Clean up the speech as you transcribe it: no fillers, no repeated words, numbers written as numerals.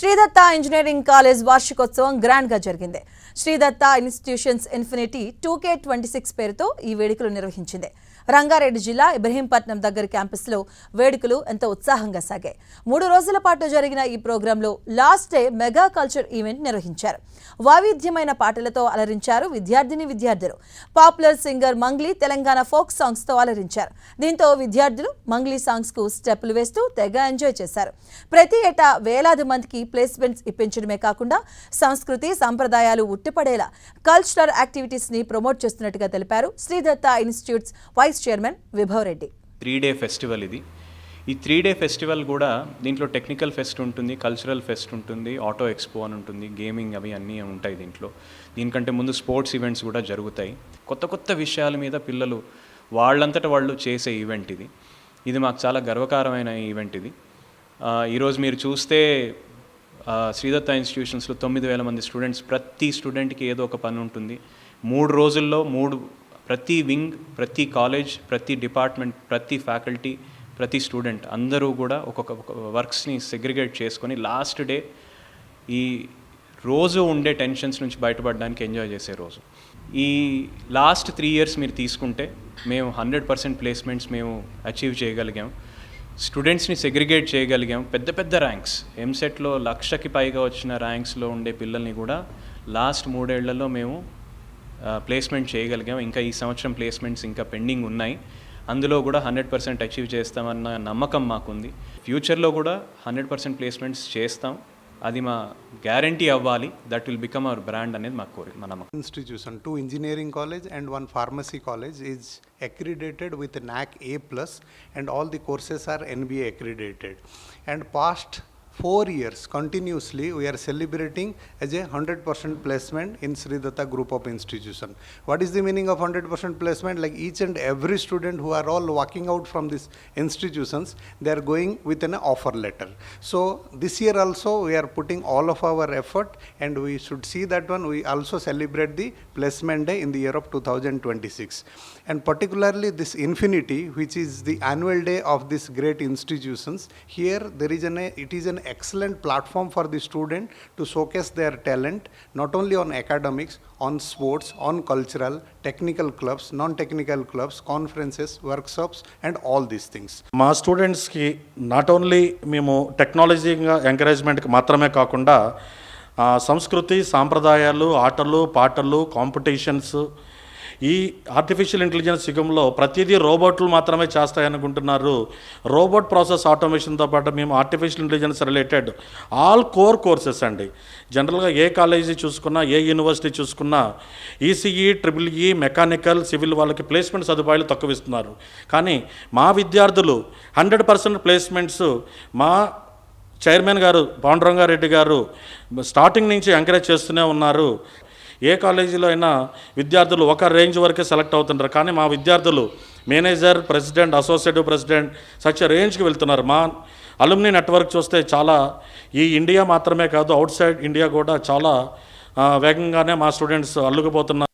Sridatta engineering college వార్షికోత్సవం grand గా జరిగింది. శ్రీదత్త ఇన్స్టిట్యూషన్స్ ఇన్ఫినిటీ 2K26 పేరుతో ఈ వేడుకలు నిర్వహించింది. రంగారెడ్డి జిల్లా ఇబ్రహీంపట్నం దగ్గర క్యాంపస్ లో వేడుకలు ఎంతో ఉత్సాహంగా సాగాయి. 3 రోజుల పాటు జరిగిన ఈ ప్రోగ్రాంలో last day mega culture event నిర్వహించారు. వైవిధ్యమైన పాటలతో అలరించారు విద్యార్థులు. Popular singer Mangli Telangana folk songs తో అలరించారు. దీంతో విద్యార్థులు మంగ్లీ సాంగ్స్ కు స్టెప్పులు వేస్తూ తెగ ఎంజాయ్ చేశారు. ప్రతి ఏటా వేలాది మందికి ప్లేస్మెంట్స్ ఇప్పించడమే కాకుండా సంస్కృతి సంప్రదాయాలు ఉట్టిపడేలా కల్చరల్ యాక్టివిటీస్ ని ప్రమోట్ చేస్తున్నట్టుగా తెలిపారు Sridatta institutes vice chairman Vibhav Reddy. 3-డే ఫెస్టివల్ ఇది. ఈ 3-డే ఫెస్టివల్ కూడా దీంట్లో టెక్నికల్ ఫెస్ట్ ఉంటుంది, కల్చరల్ ఫెస్ట్ ఉంటుంది, ఆటో ఎక్స్పో అని ఉంటుంది, గేమింగ్ అవి అన్నీ ఉంటాయి దీంట్లో. దీనికంటే ముందు స్పోర్ట్స్ ఈవెంట్స్ కూడా జరుగుతాయి. కొత్త విషయాల మీద పిల్లలు వాళ్ళంతటా వాళ్ళు చేసే ఈవెంట్ ఇది. ఇది మాకు చాలా గర్వకారమైన ఈవెంట్ ఇది. ఈరోజు మీరు చూస్తే శ్రీదత్త ఇన్స్టిట్యూషన్స్లో 9,000 మంది స్టూడెంట్స్, ప్రతి స్టూడెంట్కి ఏదో ఒక పని ఉంటుంది. 3 రోజుల్లో ప్రతి వింగ్, ప్రతి కాలేజ్, ప్రతి డిపార్ట్మెంట్, ప్రతి ఫ్యాకల్టీ, ప్రతి స్టూడెంట్ అందరూ కూడా ఒక్కొక్క వర్క్స్ని సెగ్రిగేట్ చేసుకొని లాస్ట్ డే ఈ రోజు ఉండే టెన్షన్స్ నుంచి బయటపడడానికి ఎంజాయ్ చేసే రోజు. ఈ లాస్ట్ 3 years మీరు తీసుకుంటే మేము 100% ప్లేస్మెంట్స్ మేము అచీవ్ చేయగలిగాం. స్టూడెంట్స్ని సెగ్రిగేట్ చేయగలిగాం. పెద్ద ర్యాంక్స్, ఎంసెట్లో 1,00,000కి పైగా వచ్చిన ర్యాంక్స్లో ఉండే పిల్లల్ని కూడా లాస్ట్ 3 ఏళ్లలో మేము ప్లేస్మెంట్ చేయగలిగాం. ఇంకా ఈ సంవత్సరం ప్లేస్మెంట్స్ ఇంకా పెండింగ్ ఉన్నాయి. అందులో కూడా 100% అచీవ్ చేస్తామన్న నమ్మకం మాకుంది. ఫ్యూచర్లో కూడా 100% ప్లేస్మెంట్స్ చేస్తాం. అది మా గ్యారంటీ అవ్వాలి. That will become hour brand అనేది మాకు కోరిక, మా నమ్మకం. Institution, 2 engineering college and 1 pharmacy college is accredited with NAC A+, and all the courses are NBA accredited. And past 4 years continuously we are celebrating as a 100% placement in Sridatta group of institution. What is the meaning of 100% placement? Like each and every student who are all walking out from these institutions, they are going with an offer letter. So this year also we are putting all of our effort, and we should see that one. We also celebrate the placement day in the year of 2026, and particularly this Infinity, which is the annual day of these great institutions. Here there is it is an excellent platform for the student to showcase their talent, not only on academics, on sports, on cultural, technical clubs, non-technical clubs, conferences, workshops, and all these things. మా స్టూడెంట్స్కి not only మేము టెక్నాలజీగా ఎంకరేజ్మెంట్కి మాత్రమే కాకుండా సంస్కృతి సాంప్రదాయాలు, ఆటలు పాటలు, competitions, ఈ ఆర్టిఫిషియల్ ఇంటెలిజెన్స్ యుగంలో ప్రతిదీ రోబోట్లు మాత్రమే చేస్తాయనుకుంటున్నారు. రోబోట్ ప్రాసెస్ ఆటోమేషన్తో పాటు మేము artificial intelligence related all courses అండి. జనరల్గా ఏ కాలేజీ చూసుకున్నా, ఏ యూనివర్సిటీ చూసుకున్నా ఈసీఈ, EEE, మెకానికల్, సివిల్ వాళ్ళకి ప్లేస్మెంట్ సదుపాయాలు తక్కువ ఇస్తున్నారు. కానీ మా విద్యార్థులు 100% ప్లేస్మెంట్స్ మా చైర్మన్ గారు పాండురంగారెడ్డి గారు స్టార్టింగ్ నుంచి ఎంకరేజ్ చేస్తూనే ఉన్నారు. ఏ కాలేజీలో అయినా విద్యార్థులు ఒక రేంజ్ వరకే సెలెక్ట్ అవుతుంటారు, కానీ మా విద్యార్థులు manager, president, associate president such రేంజ్కి వెళ్తున్నారు. మా అలుమ్ని నెట్వర్క్ చూస్తే చాలా, ఈ ఇండియా మాత్రమే కాదు అవుట్ సైడ్ ఇండియా కూడా చాలా వేగంగానే మా స్టూడెంట్స్ అల్లుకుపోతున్నారు.